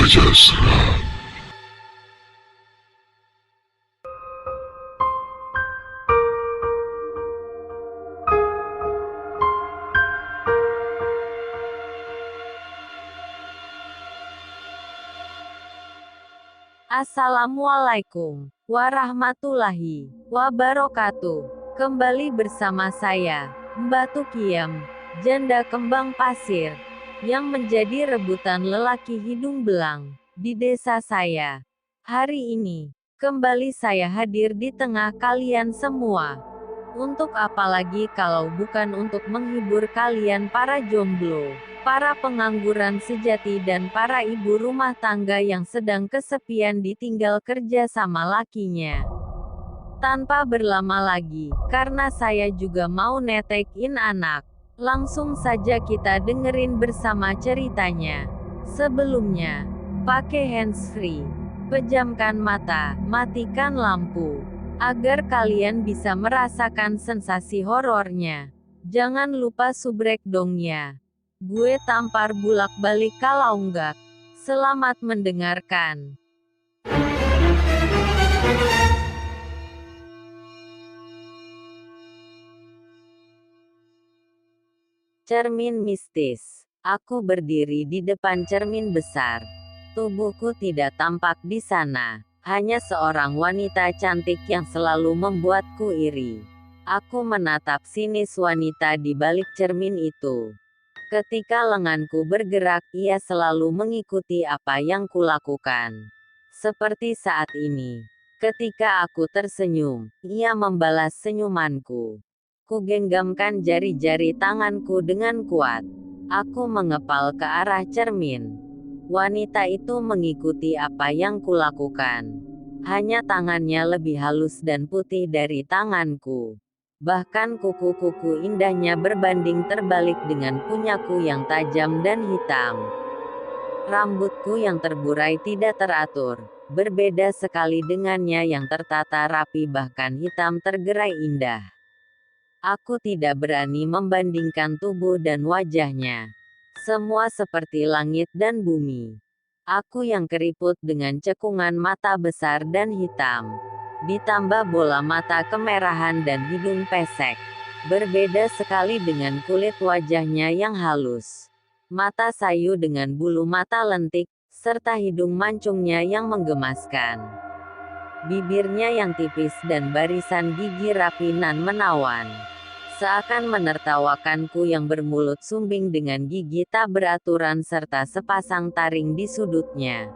saja serang. Assalamualaikum warahmatullahi wabarakatuh. Kembali bersama saya, Mbak Tukiem, janda kembang pasir, yang menjadi rebutan lelaki hidung belang, di desa saya. Hari ini, kembali saya hadir di tengah kalian semua. Untuk apa lagi kalau bukan untuk menghibur kalian para jomblo, para pengangguran sejati dan para ibu rumah tangga yang sedang kesepian ditinggal kerja sama lakinya. Tanpa berlama lagi, karena saya juga mau netekin anak. Langsung saja kita dengerin bersama ceritanya. Sebelumnya, pakai handsfree, pejamkan mata, matikan lampu, agar kalian bisa merasakan sensasi horornya. Jangan lupa subrek dongnya. Gue tampar bulak-balik kalau enggak. Selamat mendengarkan. Cermin mistis. Aku berdiri di depan cermin besar. Tubuhku tidak tampak di sana. Hanya seorang wanita cantik yang selalu membuatku iri. Aku menatap sinis wanita di balik cermin itu. Ketika lenganku bergerak, ia selalu mengikuti apa yang kulakukan. Seperti saat ini. Ketika aku tersenyum, ia membalas senyumanku. Kugenggamkan jari-jari tanganku dengan kuat. Aku mengepal ke arah cermin. Wanita itu mengikuti apa yang kulakukan. Hanya tangannya lebih halus dan putih dari tanganku. Bahkan kuku-kuku indahnya berbanding terbalik dengan punyaku yang tajam dan hitam. Rambutku yang terburai tidak teratur, berbeda sekali dengannya yang tertata rapi bahkan hitam tergerai indah. Aku tidak berani membandingkan tubuh dan wajahnya. Semua seperti langit dan bumi. Aku yang keriput dengan cekungan mata besar dan hitam. Ditambah bola mata kemerahan dan hidung pesek. Berbeda sekali dengan kulit wajahnya yang halus. Mata sayu dengan bulu mata lentik, serta hidung mancungnya yang menggemaskan. Bibirnya yang tipis dan barisan gigi rapi nan menawan. Seakan menertawakanku yang bermulut sumbing dengan gigi tak beraturan serta sepasang taring di sudutnya.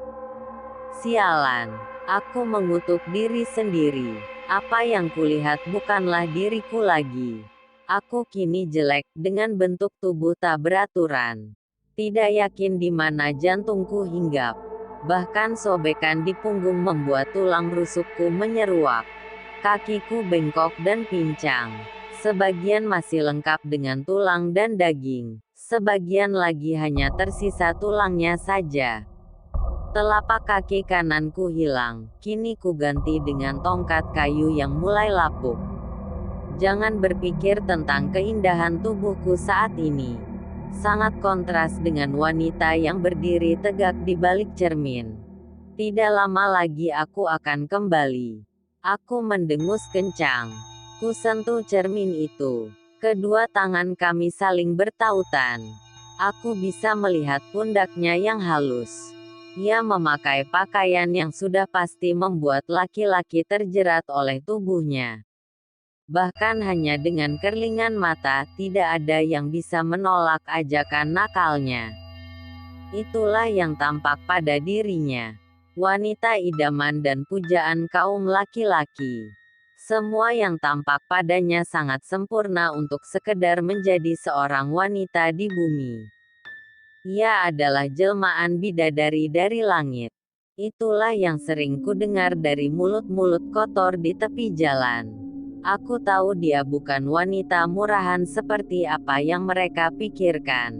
Sialan, aku mengutuk diri sendiri. Apa yang kulihat bukanlah diriku lagi. Aku kini jelek, dengan bentuk tubuh tak beraturan. Tidak yakin di mana jantungku hinggap. Bahkan sobekan di punggung membuat tulang rusukku menyeruak. Kakiku bengkok dan pincang. Sebagian masih lengkap dengan tulang dan daging. Sebagian lagi hanya tersisa tulangnya saja. Telapak kaki kananku hilang. Kini ku ganti dengan tongkat kayu yang mulai lapuk. Jangan berpikir tentang keindahan tubuhku saat ini. Sangat kontras dengan wanita yang berdiri tegak di balik cermin. Tidak lama lagi aku akan kembali. Aku mendengus kencang. Ku sentuh cermin itu. Kedua tangan kami saling bertautan. Aku bisa melihat pundaknya yang halus. Ia memakai pakaian yang sudah pasti membuat laki-laki terjerat oleh tubuhnya. Bahkan hanya dengan kerlingan mata, tidak ada yang bisa menolak ajakan nakalnya. Itulah yang tampak pada dirinya. Wanita idaman dan pujaan kaum laki-laki. Semua yang tampak padanya sangat sempurna untuk sekedar menjadi seorang wanita di bumi. Ia adalah jelmaan bidadari dari langit. Itulah yang sering kudengar dari mulut-mulut kotor di tepi jalan. Aku tahu dia bukan wanita murahan seperti apa yang mereka pikirkan.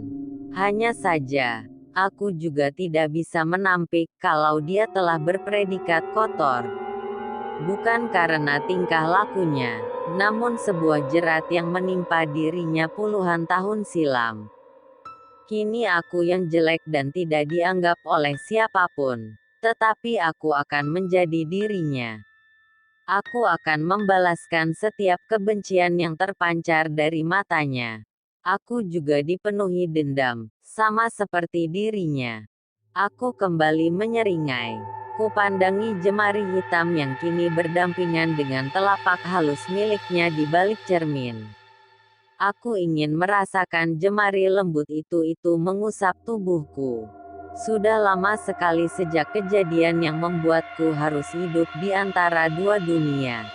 Hanya saja, aku juga tidak bisa menampik kalau dia telah berpredikat kotor. Bukan karena tingkah lakunya, namun sebuah jerat yang menimpa dirinya puluhan tahun silam. Kini aku yang jelek dan tidak dianggap oleh siapapun. Tetapi aku akan menjadi dirinya. Aku akan membalaskan setiap kebencian yang terpancar dari matanya. Aku juga dipenuhi dendam, sama seperti dirinya. Aku kembali menyeringai. Kupandangi jemari hitam yang kini berdampingan dengan telapak halus miliknya di balik cermin. Aku ingin merasakan jemari lembut itu mengusap tubuhku. Sudah lama sekali sejak kejadian yang membuatku harus hidup di antara dua dunia.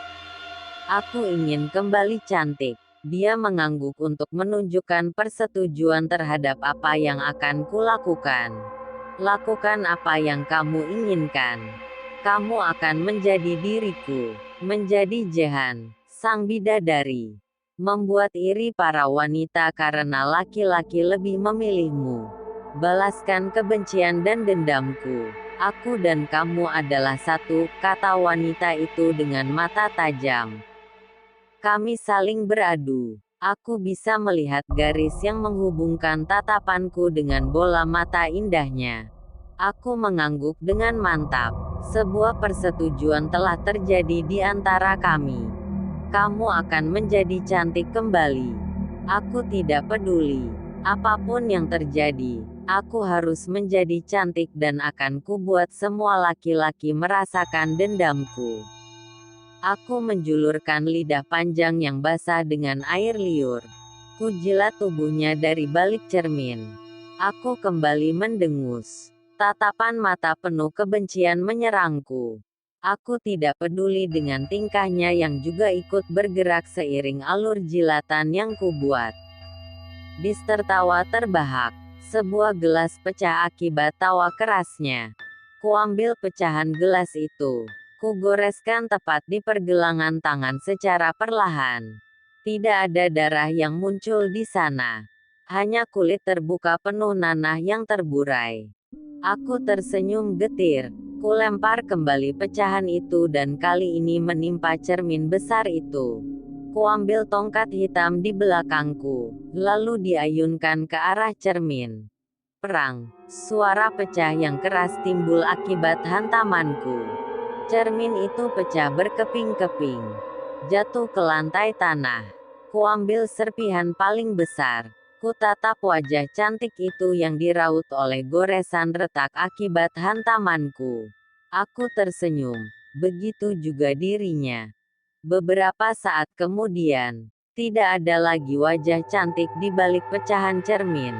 Aku ingin kembali cantik. Dia mengangguk untuk menunjukkan persetujuan terhadap apa yang akan kulakukan. Lakukan apa yang kamu inginkan. Kamu akan menjadi diriku, menjadi Jehan, sang bidadari. Membuat iri para wanita karena laki-laki lebih memilihmu. Balaskan kebencian dan dendamku. Aku dan kamu adalah satu, kata wanita itu dengan mata tajam. Kami saling beradu. Aku bisa melihat garis yang menghubungkan tatapanku dengan bola mata indahnya. Aku mengangguk dengan mantap. Sebuah persetujuan telah terjadi di antara kami. Kamu akan menjadi cantik kembali. Aku tidak peduli. Apapun yang terjadi, aku harus menjadi cantik dan akan kubuat semua laki-laki merasakan dendamku. Aku menjulurkan lidah panjang yang basah dengan air liur. Kujilat tubuhnya dari balik cermin. Aku kembali mendengus. Tatapan mata penuh kebencian menyerangku. Aku tidak peduli dengan tingkahnya yang juga ikut bergerak seiring alur jilatan yang kubuat. Distertawa terbahak. Sebuah gelas pecah akibat tawa kerasnya. Kuambil pecahan gelas itu. Kugoreskan tepat di pergelangan tangan secara perlahan. Tidak ada darah yang muncul di sana. Hanya kulit terbuka penuh nanah yang terburai. Aku tersenyum getir. Kulempar kembali pecahan itu dan kali ini menimpa cermin besar itu. Kuambil tongkat hitam di belakangku, lalu diayunkan ke arah cermin. Perang. Suara pecah yang keras timbul akibat hantamanku. Cermin itu pecah berkeping-keping. Jatuh ke lantai tanah. Kuambil serpihan paling besar. Kutatap wajah cantik itu yang diraut oleh goresan retak akibat hantamanku. Aku tersenyum. Begitu juga dirinya. Beberapa saat kemudian, tidak ada lagi wajah cantik di balik pecahan cermin.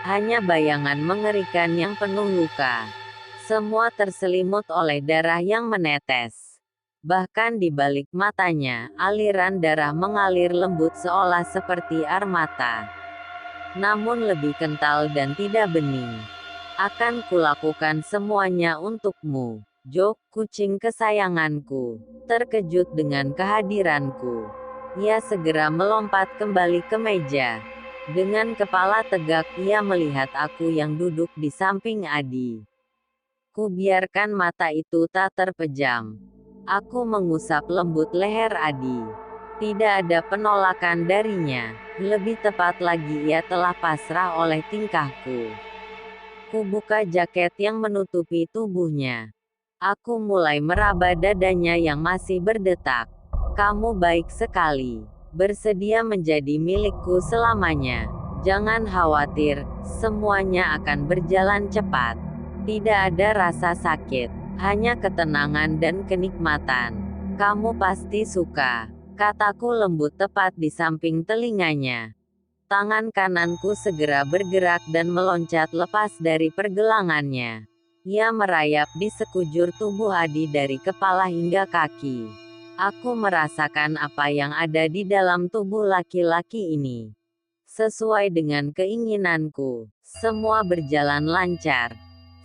Hanya bayangan mengerikan yang penuh luka. Semua terselimut oleh darah yang menetes. Bahkan di balik matanya, aliran darah mengalir lembut seolah seperti air mata. Namun lebih kental dan tidak bening. Akan kulakukan semuanya untukmu, Jok, kucing kesayanganku. Terkejut dengan kehadiranku. Ia segera melompat kembali ke meja. Dengan kepala tegak ia melihat aku yang duduk di samping Adi. Kubiarkan mata itu tak terpejam. Aku mengusap lembut leher Adi. Tidak ada penolakan darinya. Lebih tepat lagi ia telah pasrah oleh tingkahku. Kubuka jaket yang menutupi tubuhnya. Aku mulai meraba dadanya yang masih berdetak. Kamu baik sekali. Bersedia menjadi milikku selamanya. Jangan khawatir, semuanya akan berjalan cepat. Tidak ada rasa sakit, hanya ketenangan dan kenikmatan. Kamu pasti suka, kataku lembut tepat di samping telinganya. Tangan kananku segera bergerak dan meloncat lepas dari pergelangannya. Ia merayap di sekujur tubuh Adi dari kepala hingga kaki. Aku merasakan apa yang ada di dalam tubuh laki-laki ini. Sesuai dengan keinginanku, semua berjalan lancar.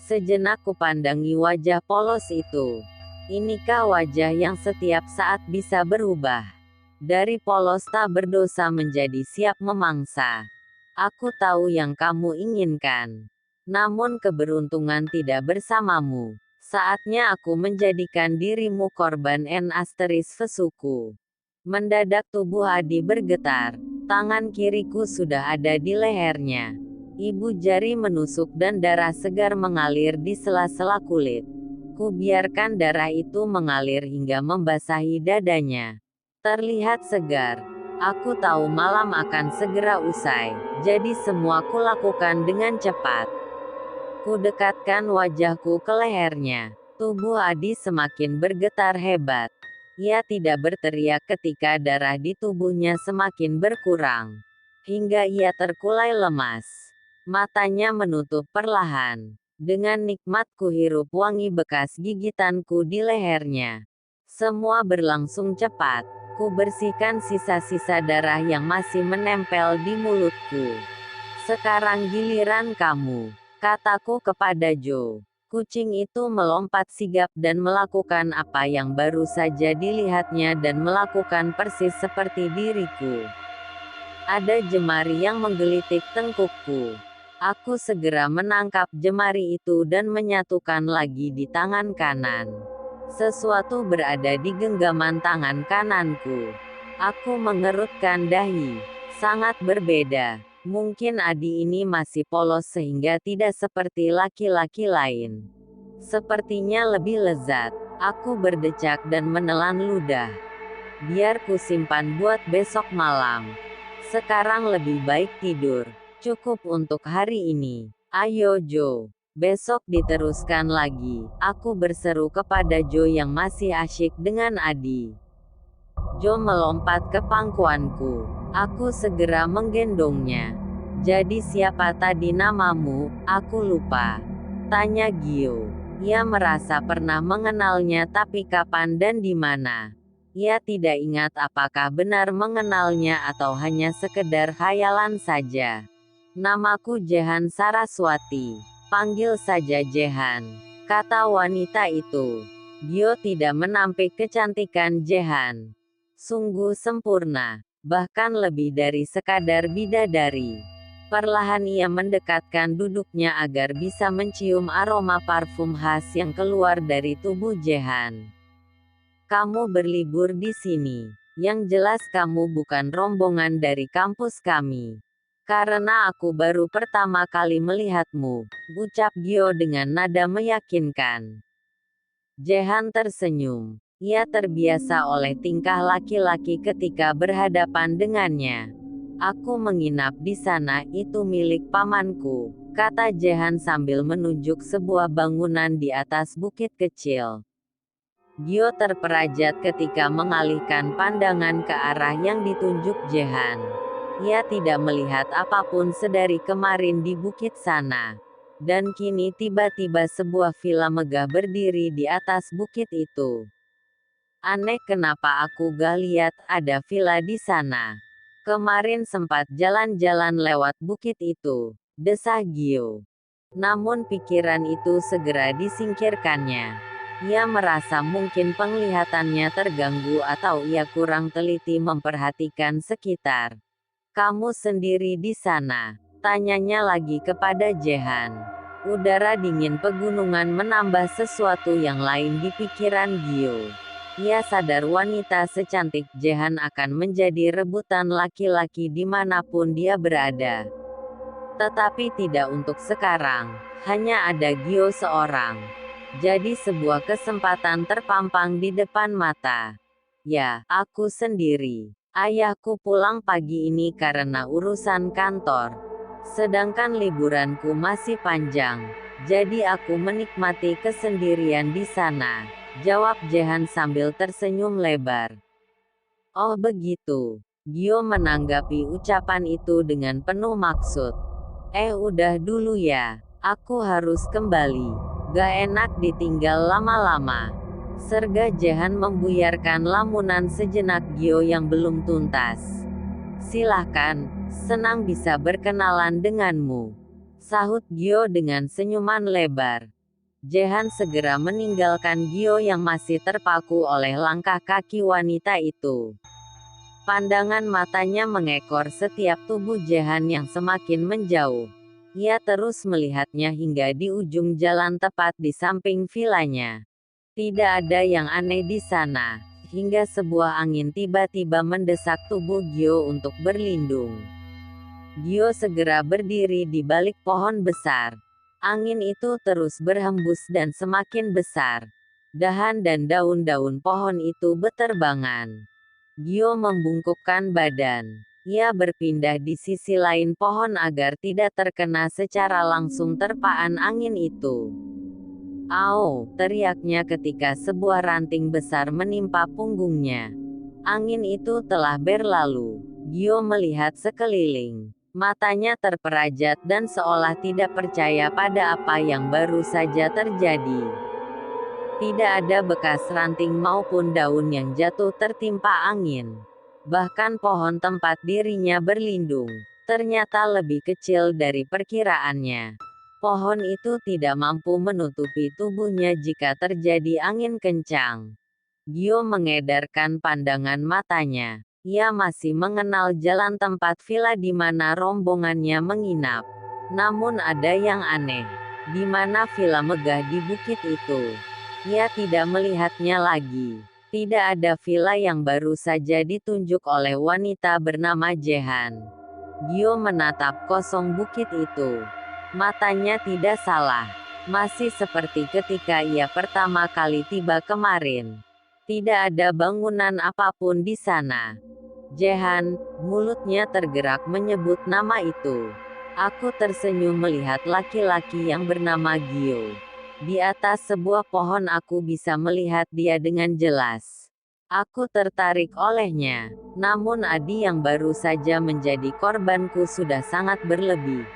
Sejenak kupandangi wajah polos itu. Inikah wajah yang setiap saat bisa berubah? Dari polos tak berdosa menjadi siap memangsa. Aku tahu yang kamu inginkan. Namun keberuntungan tidak bersamamu. Saatnya aku menjadikan dirimu korban Vesuku. Mendadak tubuh Adi bergetar. Tangan kiriku sudah ada di lehernya. Ibu jari menusuk dan darah segar mengalir di sela-sela kulit. Ku biarkan darah itu mengalir hingga membasahi dadanya. Terlihat segar. Aku tahu malam akan segera usai, jadi semua kulakukan dengan cepat. Ku dekatkan wajahku ke lehernya. Tubuh Adi semakin bergetar hebat. Ia tidak berteriak ketika darah di tubuhnya semakin berkurang. Hingga ia terkulai lemas. Matanya menutup perlahan. Dengan nikmat kuhirup wangi bekas gigitanku di lehernya. Semua berlangsung cepat. Ku bersihkan sisa-sisa darah yang masih menempel di mulutku. Sekarang giliran kamu, kataku kepada Joe. Kucing itu melompat sigap dan melakukan apa yang baru saja dilihatnya dan melakukan persis seperti diriku. Ada jemari yang menggelitik tengkukku. Aku segera menangkap jemari itu dan menyatukan lagi di tangan kanan. Sesuatu berada di genggaman tangan kananku. Aku mengerutkan dahi. Sangat berbeda. Mungkin Adi ini masih polos sehingga tidak seperti laki-laki lain. Sepertinya lebih lezat. Aku berdecak dan menelan ludah. Biar ku simpan buat besok malam. Sekarang lebih baik tidur. Cukup untuk hari ini. Ayo Joe. Besok diteruskan lagi. Aku berseru kepada Joe yang masih asyik dengan Adi. Joe melompat ke pangkuanku. Aku segera menggendongnya. Jadi siapa tadi namamu? Aku lupa. Tanya Gio. Ia merasa pernah mengenalnya tapi kapan dan di mana. Ia tidak ingat apakah benar mengenalnya atau hanya sekedar khayalan saja. Namaku Jehan Saraswati. Panggil saja Jehan, kata wanita itu. Gio tidak menampik kecantikan Jehan. Sungguh sempurna, bahkan lebih dari sekadar bidadari. Perlahan ia mendekatkan duduknya agar bisa mencium aroma parfum khas yang keluar dari tubuh Jehan. Kamu berlibur di sini. Yang jelas kamu bukan rombongan dari kampus kami. Karena aku baru pertama kali melihatmu, ucap Gio dengan nada meyakinkan. Jehan tersenyum. Ia terbiasa oleh tingkah laki-laki ketika berhadapan dengannya. Aku menginap di sana, itu milik pamanku, kata Jehan sambil menunjuk sebuah bangunan di atas bukit kecil. Gio terperajat ketika mengalihkan pandangan ke arah yang ditunjuk Jehan. Ia tidak melihat apapun sedari kemarin di bukit sana. Dan kini tiba-tiba sebuah villa megah berdiri di atas bukit itu. Aneh kenapa aku gak lihat ada villa di sana. Kemarin sempat jalan-jalan lewat bukit itu, desah Gio. Namun pikiran itu segera disingkirkannya. Ia merasa mungkin penglihatannya terganggu atau ia kurang teliti memperhatikan sekitar. Kamu sendiri di sana? Tanyanya lagi kepada Jehan. Udara dingin pegunungan menambah sesuatu yang lain di pikiran Gio. Ia sadar wanita secantik Jehan akan menjadi rebutan laki-laki dimanapun dia berada. Tetapi tidak untuk sekarang, hanya ada Gio seorang. Jadi sebuah kesempatan terpampang di depan mata. Ya, aku sendiri. Ayahku pulang pagi ini karena urusan kantor. Sedangkan liburanku masih panjang. Jadi aku menikmati kesendirian di sana, jawab Jehan sambil tersenyum lebar. Oh begitu. Gio menanggapi ucapan itu dengan penuh maksud. Udah dulu ya. Aku harus kembali. Gak enak ditinggal lama-lama. Serga Jehan membuyarkan lamunan sejenak Gio yang belum tuntas. Silahkan, senang bisa berkenalan denganmu, sahut Gio dengan senyuman lebar. Jehan segera meninggalkan Gio yang masih terpaku oleh langkah kaki wanita itu. Pandangan matanya mengekor setiap tubuh Jehan yang semakin menjauh. Ia terus melihatnya hingga di ujung jalan tepat di samping vilanya. Tidak ada yang aneh di sana, hingga sebuah angin tiba-tiba mendesak tubuh Gio untuk berlindung. Gio segera berdiri di balik pohon besar. Angin itu terus berhembus dan semakin besar. Dahan dan daun-daun pohon itu beterbangan. Gio membungkukkan badan. Ia berpindah di sisi lain pohon agar tidak terkena secara langsung terpaan angin itu. "Au!" teriaknya ketika sebuah ranting besar menimpa punggungnya. Angin itu telah berlalu. Gio melihat sekeliling. Matanya terperajat dan seolah tidak percaya pada apa yang baru saja terjadi. Tidak ada bekas ranting maupun daun yang jatuh tertimpa angin. Bahkan pohon tempat dirinya berlindung ternyata lebih kecil dari perkiraannya. Pohon itu tidak mampu menutupi tubuhnya jika terjadi angin kencang. Gio mengedarkan pandangan matanya. Ia masih mengenal jalan tempat villa di mana rombongannya menginap. Namun ada yang aneh. Di mana villa megah di bukit itu? Ia tidak melihatnya lagi. Tidak ada villa yang baru saja ditunjuk oleh wanita bernama Jehan. Gio menatap kosong bukit itu. Matanya tidak salah. Masih seperti ketika ia pertama kali tiba kemarin. Tidak ada bangunan apapun di sana. Jehan, mulutnya tergerak menyebut nama itu. Aku tersenyum melihat laki-laki yang bernama Gio. Di atas sebuah pohon aku bisa melihat dia dengan jelas. Aku tertarik olehnya. Namun Adi yang baru saja menjadi korbanku sudah sangat berlebih.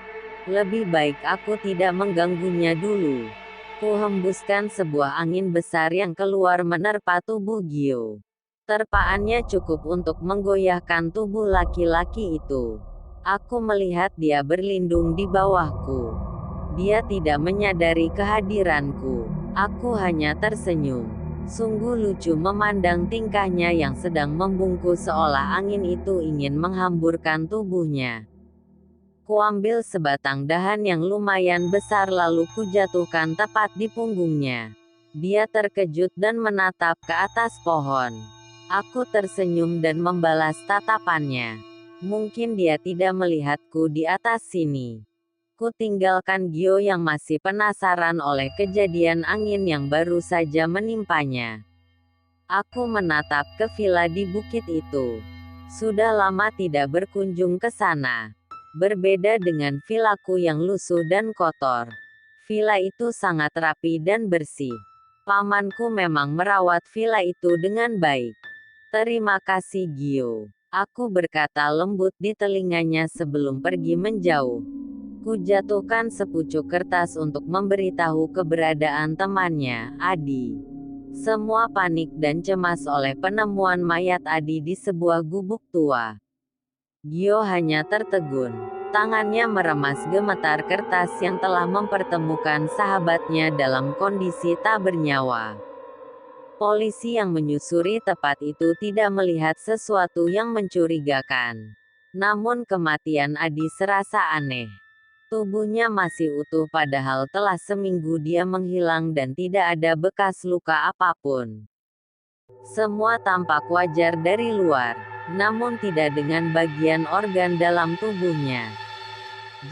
Lebih baik aku tidak mengganggunya dulu. Ku hembuskan sebuah angin besar yang keluar menerpa tubuh Gio. Terpaannya cukup untuk menggoyahkan tubuh laki-laki itu. Aku melihat dia berlindung di bawahku. Dia tidak menyadari kehadiranku. Aku hanya tersenyum. Sungguh lucu memandang tingkahnya yang sedang membungkuk seolah angin itu ingin menghamburkan tubuhnya. Kuambil sebatang dahan yang lumayan besar lalu kujatuhkan tepat di punggungnya. Dia terkejut dan menatap ke atas pohon. Aku tersenyum dan membalas tatapannya. Mungkin dia tidak melihatku di atas sini. Ku tinggalkan Gio yang masih penasaran oleh kejadian angin yang baru saja menimpanya. Aku menatap ke villa di bukit itu. Sudah lama tidak berkunjung ke sana. Berbeda dengan villaku yang lusuh dan kotor. Villa itu sangat rapi dan bersih. Pamanku memang merawat villa itu dengan baik. Terima kasih Gio. Aku berkata lembut di telinganya sebelum pergi menjauh. Ku jatuhkan sepucuk kertas untuk memberitahu keberadaan temannya, Adi. Semua panik dan cemas oleh penemuan mayat Adi di sebuah gubuk tua. Gio hanya tertegun. Tangannya meremas gemetar kertas yang telah mempertemukan sahabatnya dalam kondisi tak bernyawa. Polisi yang menyusuri tempat itu tidak melihat sesuatu yang mencurigakan. Namun kematian Adi serasa aneh. Tubuhnya masih utuh padahal telah seminggu dia menghilang dan tidak ada bekas luka apapun. Semua tampak wajar dari luar, namun tidak dengan bagian organ dalam tubuhnya.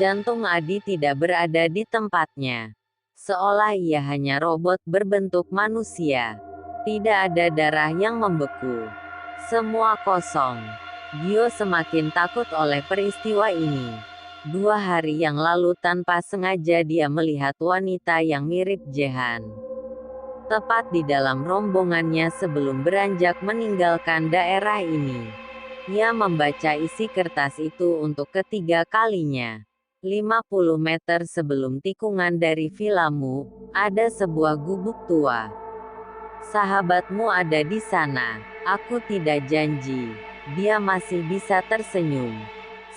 Jantung Adi tidak berada di tempatnya. Seolah ia hanya robot berbentuk manusia. Tidak ada darah yang membeku. Semua kosong. Gio semakin takut oleh peristiwa ini. 2 hari yang lalu tanpa sengaja dia melihat wanita yang mirip Jehan. Tepat di dalam rombongannya sebelum beranjak meninggalkan daerah ini. Ia membaca isi kertas itu untuk ketiga kalinya. 50 meter sebelum tikungan dari villamu, ada sebuah gubuk tua. Sahabatmu ada di sana. Aku tidak janji. Dia masih bisa tersenyum.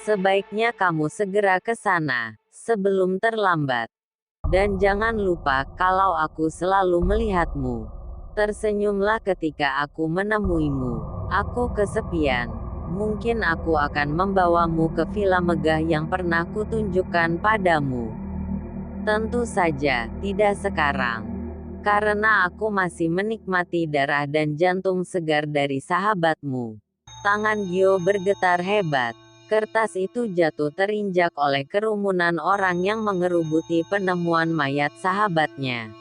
Sebaiknya kamu segera ke sana, sebelum terlambat. Dan jangan lupa kalau aku selalu melihatmu. Tersenyumlah ketika aku menemuimu. Aku kesepian. Mungkin aku akan membawamu ke villa megah yang pernah kutunjukkan padamu. Tentu saja, tidak sekarang. Karena aku masih menikmati darah dan jantung segar dari sahabatmu. Tangan Gio bergetar hebat. Kertas itu jatuh terinjak oleh kerumunan orang yang mengerubuti penemuan mayat sahabatnya.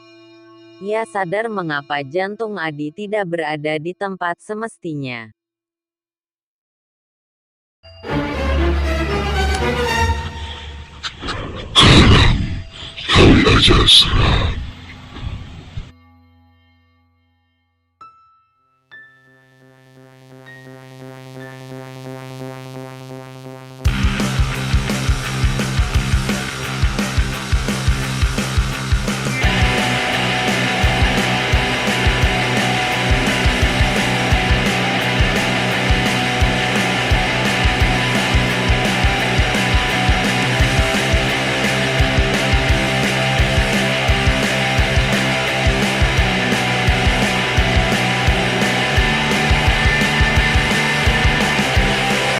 Ia sadar mengapa jantung Adi tidak berada di tempat semestinya. Kali aja serang.